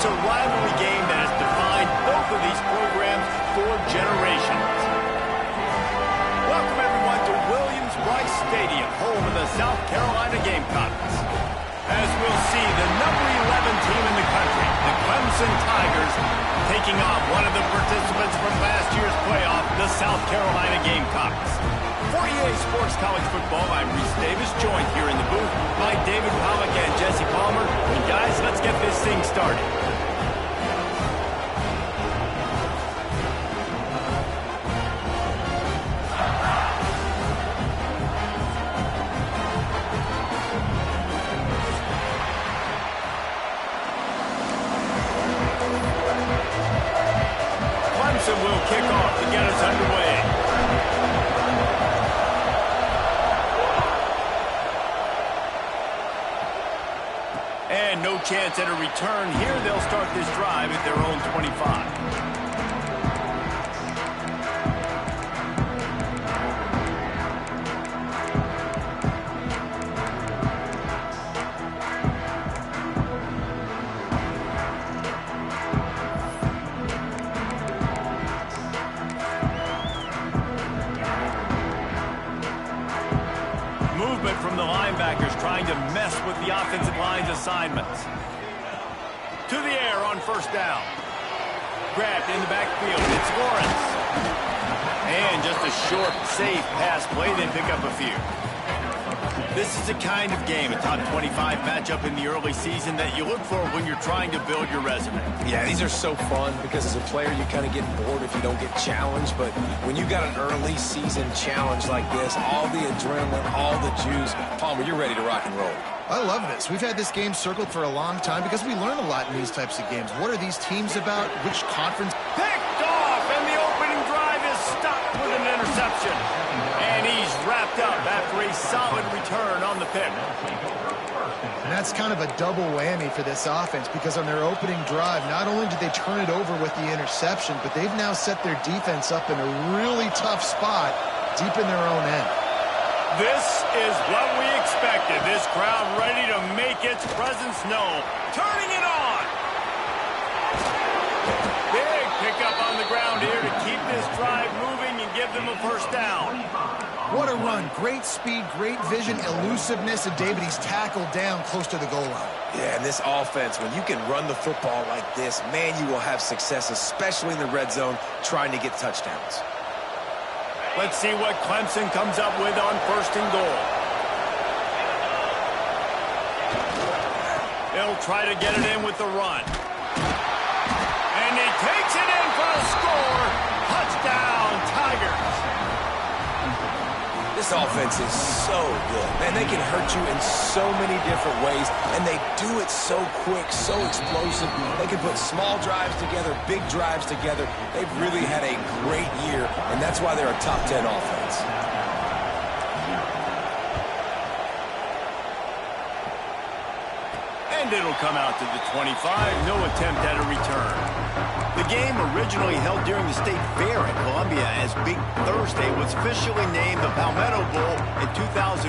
a rivalry game that has defined both of these programs for generations. Welcome, everyone, to Williams-Brice Stadium, home of the South Carolina Gamecocks. As we'll see, the number 11 team in the country, the Clemson Tigers, taking on one of the participants from last year's playoff, the South Carolina Gamecocks. For EA Sports College Football, I'm Reese Davis, joined here in the booth by David Pollack and Jesse Palmer. And guys, let's get this thing started. Clemson will kick off to get us underway. And no chance at a return here. They'll start this drive at their own 25. Movement from the linebackers trying to mess with the offensive line's assignments. To the air on first down. Grabbed in the backfield. It's Lawrence. And just a short, safe pass play. They pick up a few. This is the kind of game, a top 25 matchup in the early season, that you look for when you're trying to build your resume. Yeah, these are so fun because as a player, you kind of get bored if you don't get challenged. But when you got an early season challenge like this, all the adrenaline, all the juice, Palmer, you're ready to rock and roll. I love this. We've had this game circled for a long time because we learn a lot in these types of games. What are these teams about? Which conference? Picked off, and the opening drive is stopped with an interception. And he's wrapped up after a solid return on the pick. And that's kind of a double whammy for this offense because on their opening drive, not only did they turn it over with the interception, but they've now set their defense up in a really tough spot deep in their own end. This is what we expected. This crowd ready to make its presence known. Turning it on. Big pickup on the ground here to keep this drive moving and give them a first down. What a run. Great speed, great vision, elusiveness, and David, he's tackled down close to the goal line. Yeah, and this offense, when you can run the football like this, man, you will have success, especially in the red zone, trying to get touchdowns. Let's see what Clemson comes up with on first and goal. They'll try to get it in with the run. And he takes it in for a score. Touchdown, Tigers. This offense is so good. Man, they can hurt you in so many different ways, and they do it so quick, so explosive. They can put small drives together, big drives together. They've really had a great year, and that's why they're a top 10 offense. And it'll come out to the 25. No attempt at a return. The game, originally held during the State Fair at Columbia as Big Thursday, was officially named the Palmetto Bowl in 2014.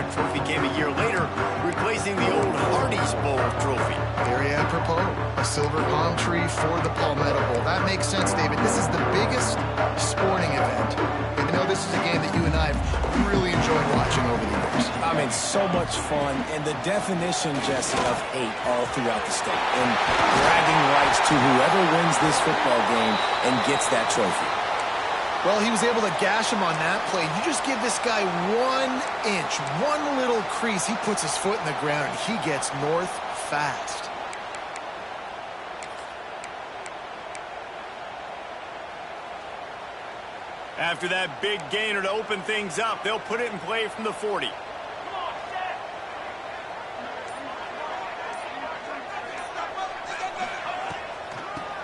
A trophy came a year later, replacing the old Hardee's Bowl trophy. Very apropos. A silver palm tree for the Palmetto Bowl. That makes sense, David. This is the biggest sporting event. And you know, this is a game that you and I have really enjoyed watching over the years. I mean, so much fun, and the definition, Jesse, of hate all throughout the state. And bragging rights to whoever wins this football game and gets that trophy. Well, he was able to gash him on that play. You just give this guy 1 inch, one little crease. He puts his foot in the ground, and he gets north fast. After that big gainer to open things up, they'll put it in play from the 40.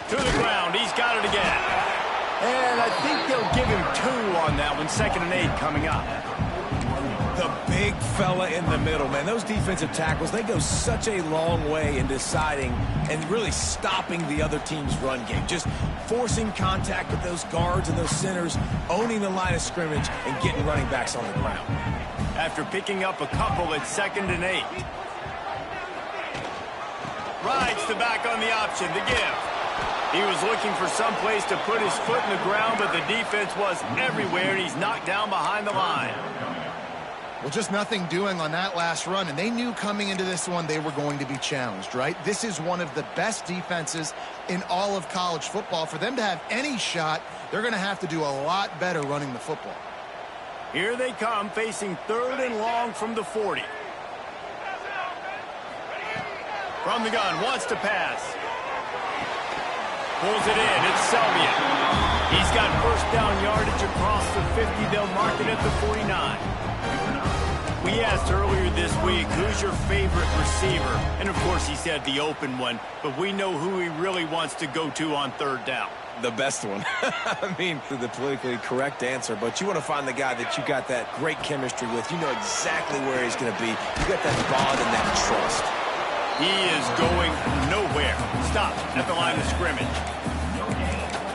To the ground, he's got it again. And I think they'll give him 2 on that one. 2nd and 8 coming up. The big fella in the middle, man. Those defensive tackles, they go such a long way in deciding and really stopping the other team's run game. Just forcing contact with those guards and those centers, owning the line of scrimmage, and getting running backs on the ground. After picking up a couple, it's 2nd and 8. Rides the back on the option, the give. He was looking for some place to put his foot in the ground, but the defense was everywhere, and he's knocked down behind the line. Well, just nothing doing on that last run, and they knew coming into this one they were going to be challenged, right? This is one of the best defenses in all of college football. For them to have any shot, they're going to have to do a lot better running the football. Here they come, facing 3rd and long from the 40. From the gun, wants to pass. Pulls it in, it's Selvia. He's got first down yardage across the 50. They'll mark it at the 49. We asked earlier this week, who's your favorite receiver? And of course he said the open one, but we know who he really wants to go to on 3rd down. The best one. I mean, the politically correct answer, but you want to find the guy that you got that great chemistry with. You know exactly where he's going to be. You got that bond and that trust. He is going nowhere. Stop at the line of scrimmage.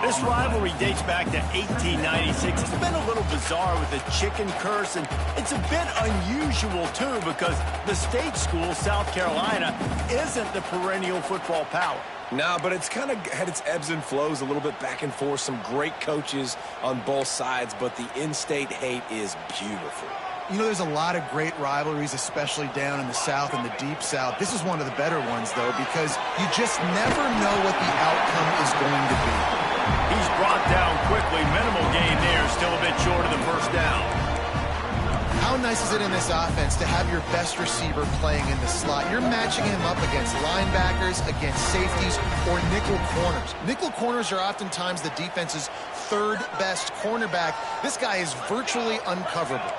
This rivalry dates back to 1896. It's been a little bizarre with the chicken curse, and it's a bit unusual, too, because the state school, South Carolina, isn't the perennial football power. No, but it's kind of had its ebbs and flows, a little bit back and forth, some great coaches on both sides, but the in-state hate is beautiful. You know, there's a lot of great rivalries, especially down in the South and the Deep South. This is one of the better ones, though, because you just never know what the outcome is going to be. He's brought down quickly. Minimal gain there, still a bit short of the first down. How nice is it in this offense to have your best receiver playing in the slot? You're matching him up against linebackers, against safeties, or nickel corners. Nickel corners are oftentimes the defense's 3rd best cornerback. This guy is virtually uncoverable.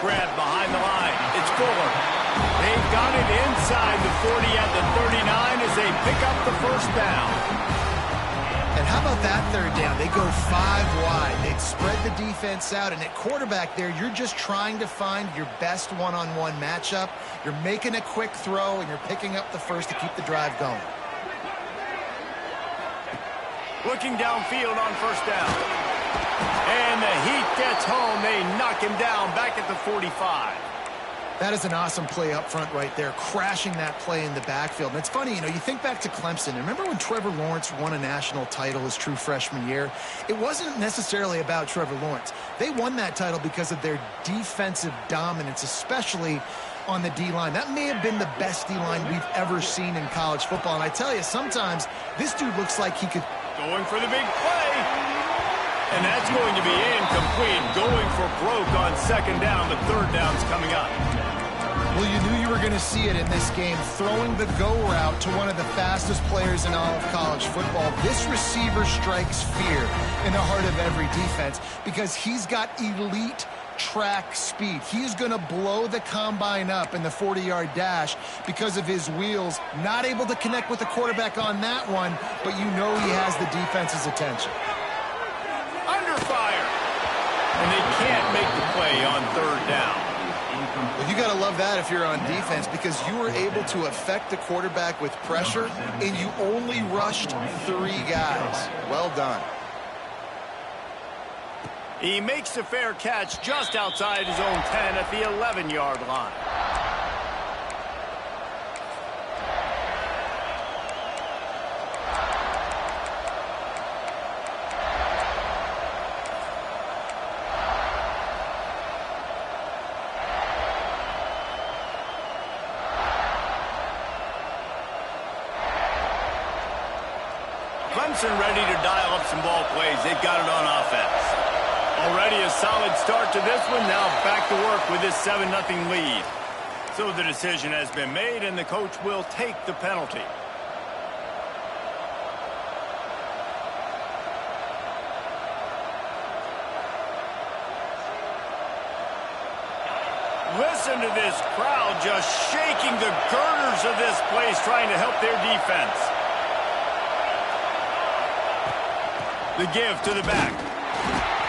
Grab behind the line. It's Fuller. They've got it inside the 40 at the 39 as they pick up the first down. And how about that 3rd down? They go 5 wide. They've spread the defense out. And at quarterback there, you're just trying to find your best one-on-one matchup. You're making a quick throw, and you're picking up the first to keep the drive going. Looking downfield on first down. And the heat gets home. They knock him down back at the 45. That is an awesome play up front right there, crashing that play in the backfield. And it's funny, you know, you think back to Clemson. Remember when Trevor Lawrence won a national title his true freshman year? It wasn't necessarily about Trevor Lawrence. They won that title because of their defensive dominance, especially on the D-line. That may have been the best D-line we've ever seen in college football. And I tell you, sometimes this dude looks like he could... Going for the big play. And that's going to be incomplete. Going for broke on 2nd down, but 3rd down's coming up. Well, you knew you were going to see it in this game, throwing the go route to one of the fastest players in all of college football. This receiver strikes fear in the heart of every defense because he's got elite track speed. He's going to blow the combine up in the 40-yard dash because of his wheels. Not able to connect with the quarterback on that one, but you know he has the defense's attention. Under fire. And they can't make the play on 3rd down. Well, you got to love that if you're on defense because you were able to affect the quarterback with pressure, and you only rushed 3 guys. Well done. He makes a fair catch just outside his own 10 at the 11-yard line. Clemson ready to dial up some ball plays. They've got it on offense. Already a solid start to this one. Now back to work with this 7-0 lead. So the decision has been made, and the coach will take the penalty. Listen to this crowd just shaking the girders of this place, trying to help their defense. The give to the back.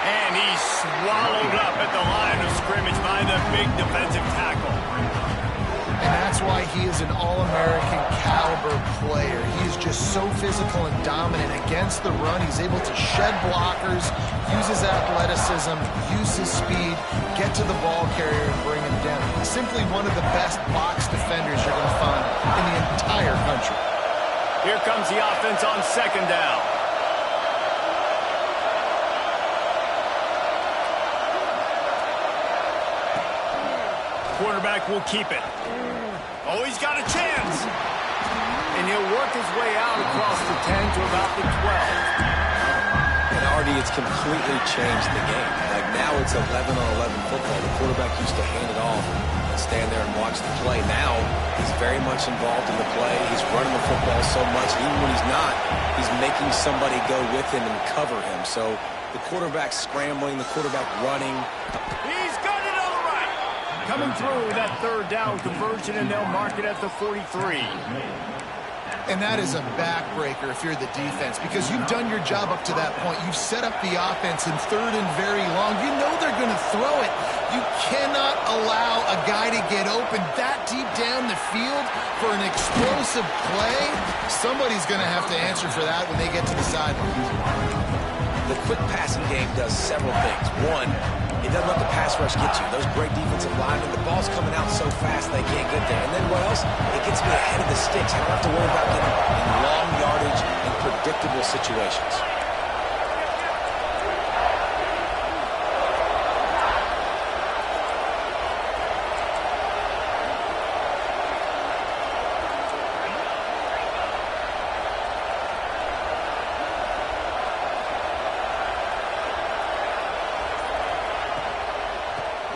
And he's swallowed up at the line of scrimmage by the big defensive tackle. And that's why he is an All-American caliber player. He is just so physical and dominant against the run. He's able to shed blockers, use his athleticism, use his speed, get to the ball carrier and bring him down. He's simply one of the best box defenders you're going to find in the entire country. Here comes the offense on second down. Quarterback will keep it. Oh, he's got a chance. And he'll work his way out across the 10 to about the 12. And already it's completely changed the game. Like now it's 11-on-11 football. The quarterback used to hand it off and stand there and watch the play. Now he's very much involved in the play. He's running the football so much. Even when he's not, he's making somebody go with him and cover him. So the quarterback's scrambling, the quarterback running. He's got it all right. Coming through that third down conversion, and they'll mark it at the 43. And that is a backbreaker if you're the defense, because you've done your job up to that point. You've set up the offense in third and very long. You know they're going to throw it. You cannot allow a guy to get open that deep down the field for an explosive play. Somebody's going to have to answer for that when they get to the sideline. The quick passing game does several things. One, it doesn't let the pass rush get you. Those great defensive linemen, the ball's coming out so fast they can't get there. And then what else? It gets me ahead of the sticks. I don't have to worry about getting in long yardage and predictable situations.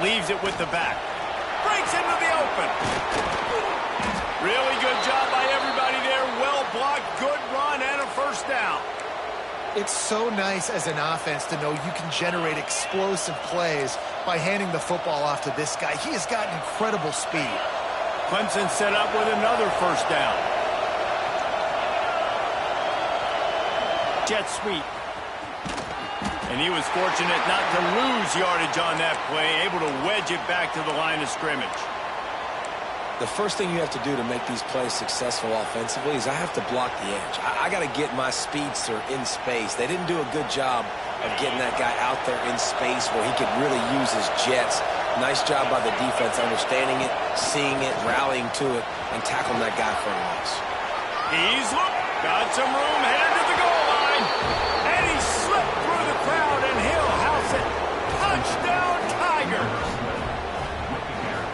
Leaves it with the back. Breaks into the open. Really good job by everybody there. Well blocked, good run, and a first down. It's so nice as an offense to know you can generate explosive plays by handing the football off to this guy. He has got incredible speed. Clemson set up with another first down. Jet sweep. And he was fortunate not to lose yardage on that play, able to wedge it back to the line of scrimmage. The first thing you have to do to make these plays successful offensively is I have to block the edge. I got to get my speedster in space. They didn't do a good job of getting that guy out there in space where he could really use his jets. Nice job by the defense understanding it, seeing it, rallying to it, and tackling that guy for a loss. He's got some room, headed to the goal line. And he slipped through the crowd, and he'll house it. Touchdown, Tigers.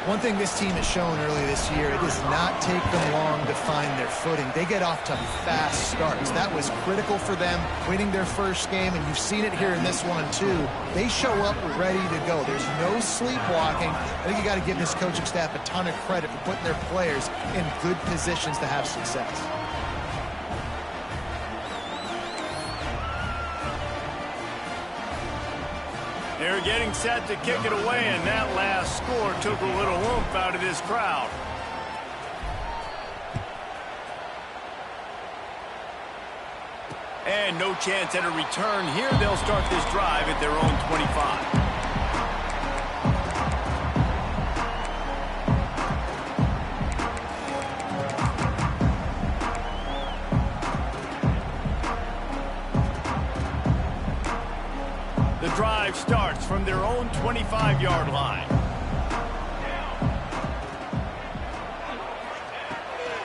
One thing this team has shown early this year, it does not take them long to find their footing. They get off to fast starts. That was critical for them, winning their first game, and you've seen it here in this one, too. They show up ready to go. There's no sleepwalking. I think you got to give this coaching staff a ton of credit for putting their players in good positions to have success. They're getting set to kick it away, and that last score took a little oomph out of this crowd. And no chance at a return here. They'll start this drive at their own 25. The drive starts from their own 25-yard line.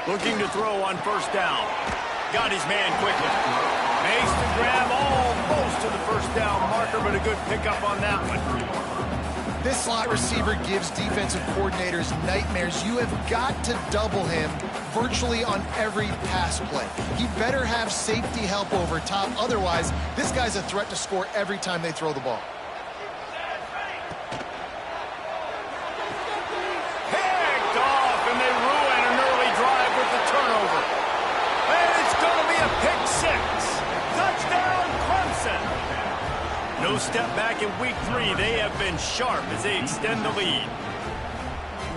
Looking to throw on first down. Got his man quickly. Makes the grab almost to the first down marker, but a good pickup on that one. This slot receiver gives defensive coordinators nightmares. You have got to double him virtually on every pass play. He better have safety help over top. Otherwise, this guy's a threat to score every time they throw the ball. Picked off, and they ruin an early drive with the turnover. And it's going to be a pick six. Touchdown, Clemson. No step back in week 3. They have been sharp as they extend the lead.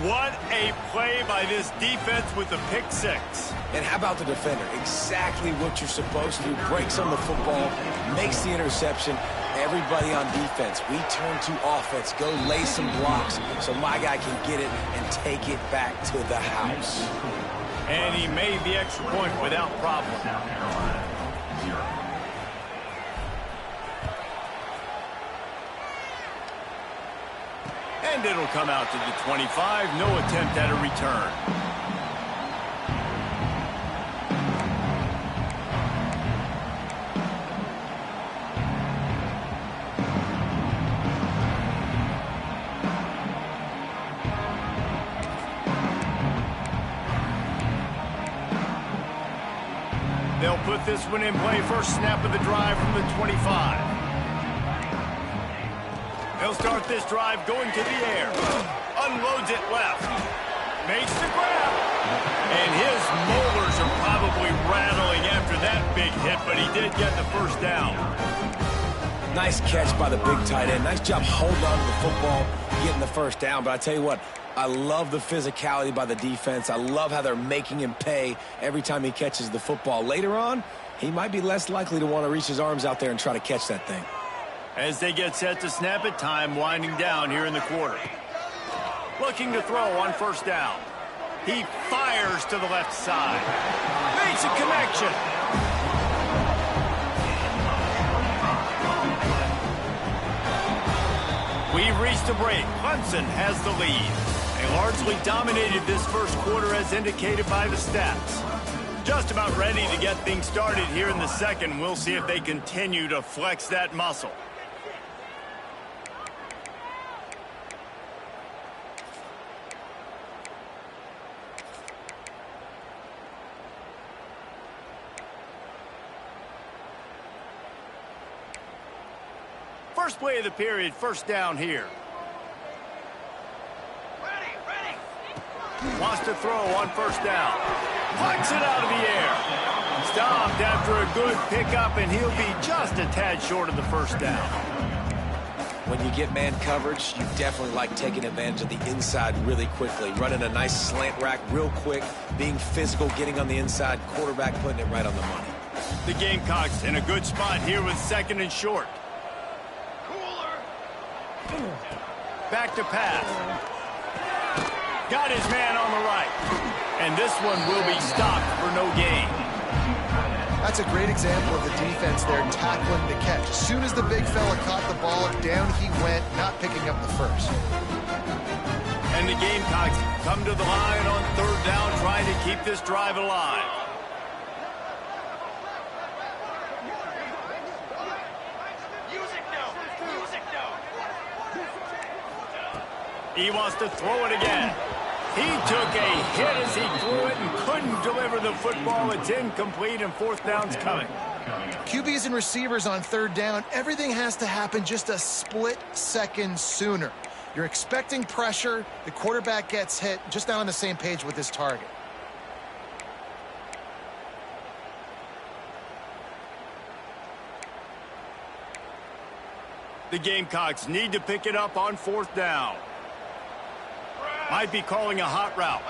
What a play by this defense with the pick six. And how about the defender? Exactly what you're supposed to do. Breaks on the football, makes the interception. everybody on defense. We turn to offense. Go lay some blocks so my guy can get it and take it back to the house. And he made the extra point without problem. And it'll come out to the 25. No attempt at a return. They'll put this one in play. First snap of the drive from the 25. He'll start this drive going to the air. Unloads it left. Makes the grab. And his molars are probably rattling after that big hit, but he did get the first down. Nice catch by the big tight end. Nice job holding on to the football, getting the first down. But I tell you what, I love the physicality by the defense. I love how they're making him pay every time he catches the football. Later on, he might be less likely to want to reach his arms out there and try to catch that thing. As they get set to snap it, time winding down here in the quarter. Looking to throw on first down. He fires to the left side. Makes a connection. We've reached a break. Clemson has the lead. They largely dominated this first quarter as indicated by the stats. Just about ready to get things started here in the second. We'll see if they continue to flex that muscle. First play of the period, first down here. Wants to throw on first down. Plucks it out of the air. Stopped after a good pickup, and he'll be just a tad short of the first down. When you get man coverage, you definitely like taking advantage of the inside really quickly. Running a nice slant rack real quick, being physical, getting on the inside, quarterback putting it right on the money. The Gamecocks in a good spot here with second and short. Back to pass. Got his man on the right. And this one will be stopped for no gain. That's a great example of the defense there tackling the catch. As soon as the big fella caught the ball, down he went, not picking up the first. And the Gamecocks come to the line on third down, trying to keep this drive alive. He wants to throw it again. He took a hit as he threw it and couldn't deliver the football. It's incomplete, and fourth down's coming. QBs and receivers on third down, everything has to happen just a split second sooner. You're expecting pressure, the quarterback gets hit, just not on the same page with his target. The Gamecocks need to pick it up on fourth down. Might be calling a hot route.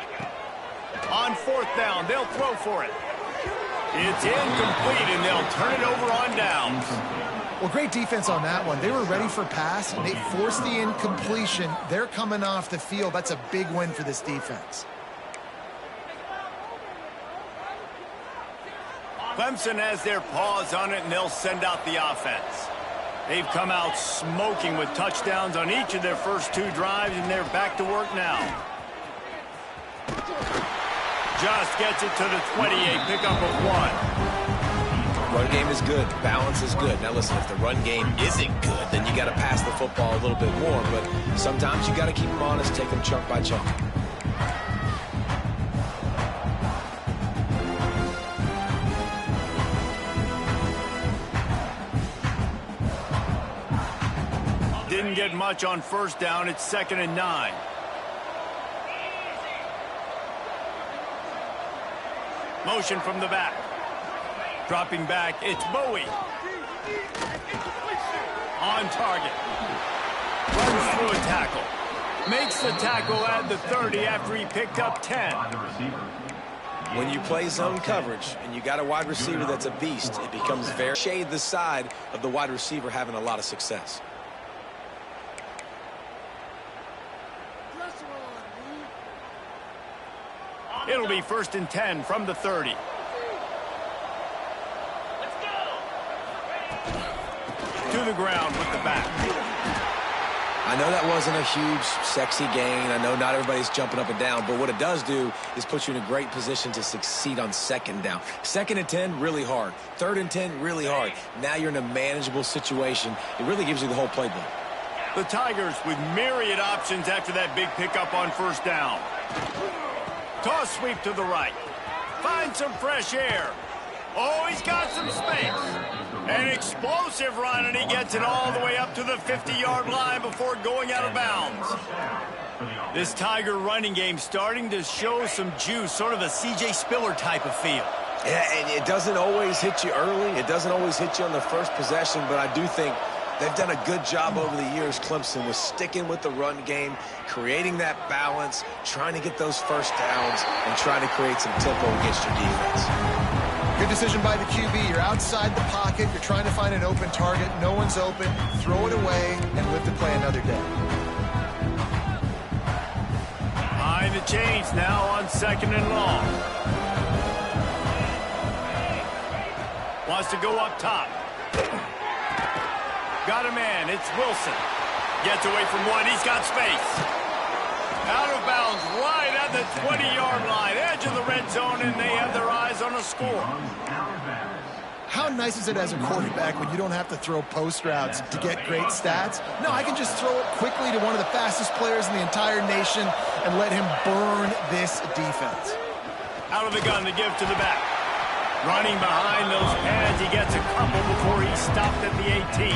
On fourth down, they'll throw for it. It's incomplete, and they'll turn it over on downs. Well, great defense on that one. They were ready for pass, and they forced the incompletion. They're coming off the field. That's a big win for this defense. Clemson has their paws on it, and they'll send out the offense. They've come out smoking with touchdowns on each of their first two drives, and they're back to work now. Just gets it to the 28, pickup of 1. Run game is good. Balance is good. Now listen, if the run game isn't good, then you got to pass the football a little bit more. But sometimes you got to keep them honest, take them chunk by chunk. Didn't get much on first down. It's 2nd and 9. Motion from the back. Dropping back, it's Bowie. On target. Runs through a tackle. Makes the tackle at the 30 after he picked up 10. When you play zone coverage and you got a wide receiver that's a beast, it becomes very shade the side of the wide receiver having a lot of success. It'll be 1st and 10 from the 30. To the ground with the back. I know that wasn't a huge, sexy gain. I know not everybody's jumping up and down, but what it does do is put you in a great position to succeed on 2nd down. 2nd and 10, really hard. 3rd and 10, really hard. Now you're in a manageable situation. It really gives you the whole playbook. The Tigers with myriad options after that big pickup on 1st down. Toss sweep to the right. Find some fresh air. Oh, he's got some space. An explosive run, and he gets it all the way up to the 50-yard line before going out of bounds. This Tiger running game starting to show some juice, sort of a C.J. Spiller type of feel. Yeah, and it doesn't always hit you early. It doesn't always hit you on the first possession, but I do think they've done a good job over the years, Clempson, with sticking with the run game, creating that balance, trying to get those first downs, and trying to create some tempo against your defense. Good decision by the QB. You're outside the pocket. You're trying to find an open target. No one's open. Throw it away and live to play another day. Behind the chains now on 2nd and long. Wants to go up top. Got a man. It's Wilson. Gets away from one. He's got space. Out of bounds right at the 20-yard line. Edge of the red zone, and they have their eyes on a score. How nice is it as a quarterback when you don't have to throw post routes to get great stats? No, I can just throw it quickly to one of the fastest players in the entire nation and let him burn this defense. Out of the gun to give to the back. Running behind those pads, he gets a couple before he's stopped at the 18.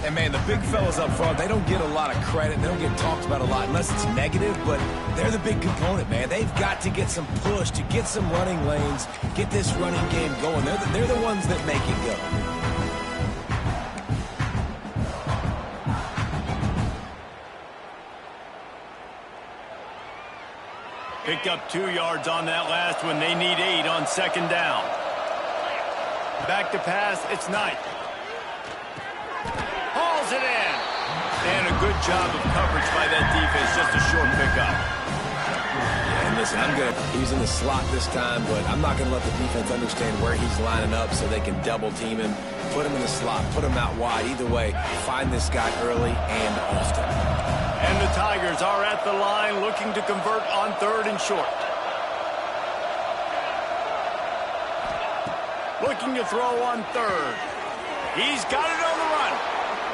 And, man, the big fellas up front, they don't get a lot of credit. They don't get talked about a lot unless it's negative, but they're the big component, man. They've got to get some push, to get some running lanes, get this running game going. They're the ones that make it go. Picked up 2 yards on that last one. They need 8 on 2nd down. Back to pass, it's Knight. Hauls it in. And a good job of coverage by that defense. Just a short pickup. Yeah, and listen, I'm good. He's in the slot this time, but I'm not going to let the defense understand where he's lining up so they can double team him, put him in the slot, put him out wide. Either way, find this guy early and often. And the Tigers are at the line looking to convert on 3rd and short. Looking to throw on 3rd. He's got it on the run.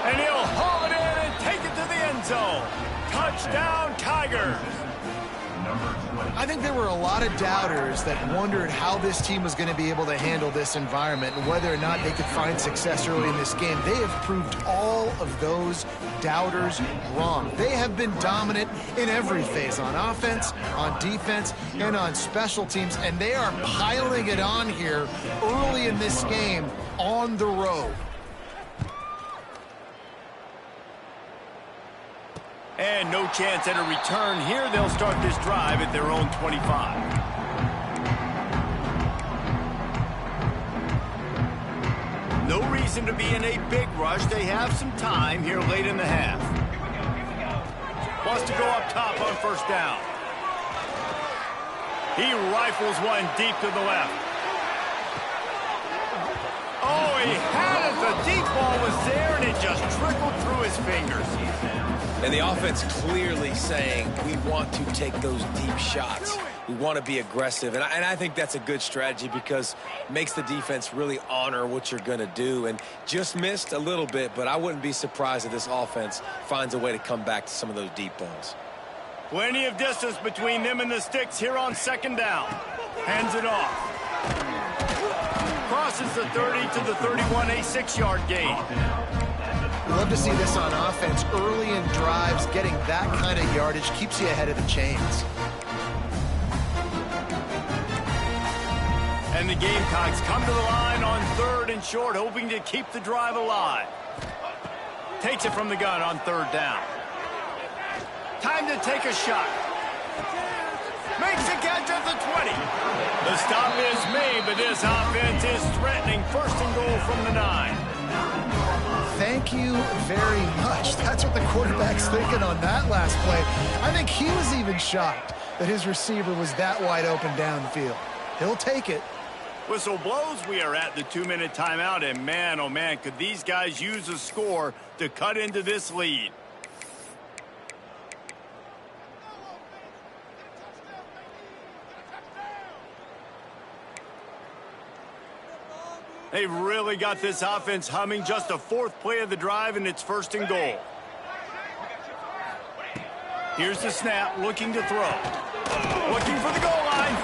And he'll haul it in and take it to the end zone. Touchdown, Tigers. I think there were a lot of doubters that wondered how this team was going to be able to handle this environment and whether or not they could find success early in this game. They have proved all of those doubters wrong. They have been dominant in every phase, on offense, on defense, and on special teams, and they are piling it on here early in this game on the road. And no chance at a return here. They'll start this drive at their own 25. No reason to be in a big rush. They have some time here late in the half. Wants to go up top on 1st down. He rifles one deep to the left. Oh, he had it. The deep ball was there, and it just trickled through his fingers. And the offense clearly saying, we want to take those deep shots. We want to be aggressive. And I think that's a good strategy because it makes the defense really honor what you're going to do. And just missed a little bit, but I wouldn't be surprised if this offense finds a way to come back to some of those deep balls. Plenty of distance between them and the sticks here on 2nd down. Hands it off. Crosses the 30 to the 31, a 6-yard gain. We love to see this on offense. Early in drives, getting that kind of yardage keeps you ahead of the chains. And the Gamecocks come to the line on 3rd and short, hoping to keep the drive alive. Takes it from the gun on 3rd down. Time to take a shot. Makes a catch at the 20. The stop is made, but this offense is threatening first and goal from the 9. Thank you very much. That's what the quarterback's thinking on that last play. I think he was even shocked that his receiver was that wide open downfield. He'll take it. Whistle blows. We are at the 2-minute timeout, and man, oh man, could these guys use a score to cut into this lead. They've really got this offense humming. Just a 4th play of the drive, and it's first and goal. Here's the snap, looking to throw. Looking for the goal line.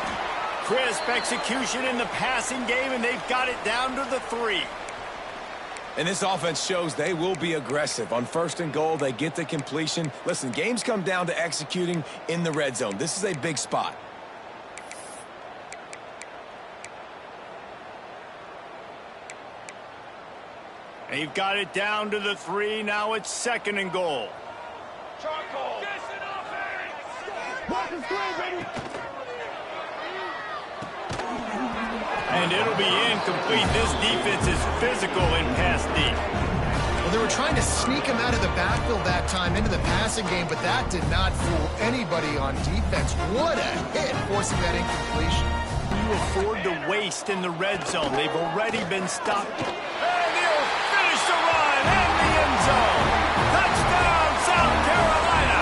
Crisp execution in the passing game, and they've got it down to the 3. And this offense shows they will be aggressive. On first and goal, they get the completion. Listen, games come down to executing in the red zone. This is a big spot. They've got it down to the 3. Now it's second and goal. Charcoal. And it'll be incomplete. This defense is physical in pass deep. Well, they were trying to sneak him out of the backfield that time into the passing game, but that did not fool anybody on defense. What a hit, forcing that incompletion. You afford to waste in the red zone. They've already been stopped. And he'll finish the run in the end zone. Touchdown, South Carolina.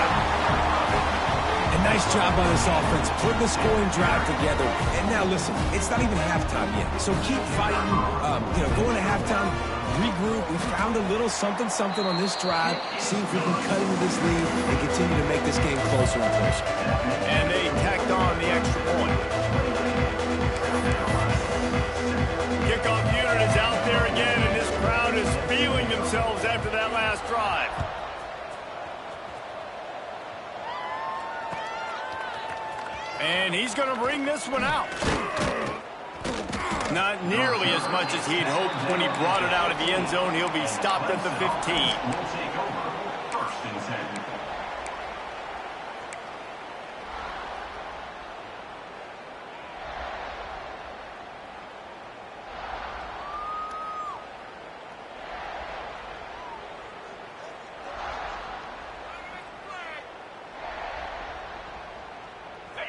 A nice job by this offense, putting the scoring drive together. And now listen, it's not even halftime yet, so keep fighting. Going to halftime, regroup. We found a little something on this drive. See if we can cut into this lead and continue to make this game closer and closer. And they tacked on the extra point. Kickoff unit is out there again, and this crowd is feeling themselves after that last drive. And he's going to bring this one out. Not nearly as much as he'd hoped when he brought it out of the end zone. He'll be stopped at the 15.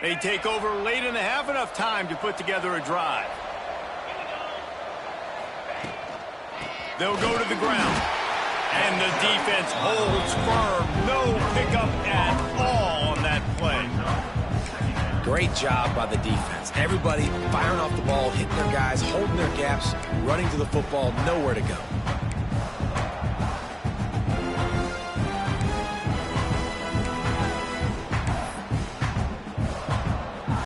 They take over late in the half, enough time to put together a drive. They'll go to the ground. And the defense holds firm. No pickup at all on that play. Great job by the defense. Everybody firing off the ball, hitting their guys, holding their gaps, running to the football, nowhere to go.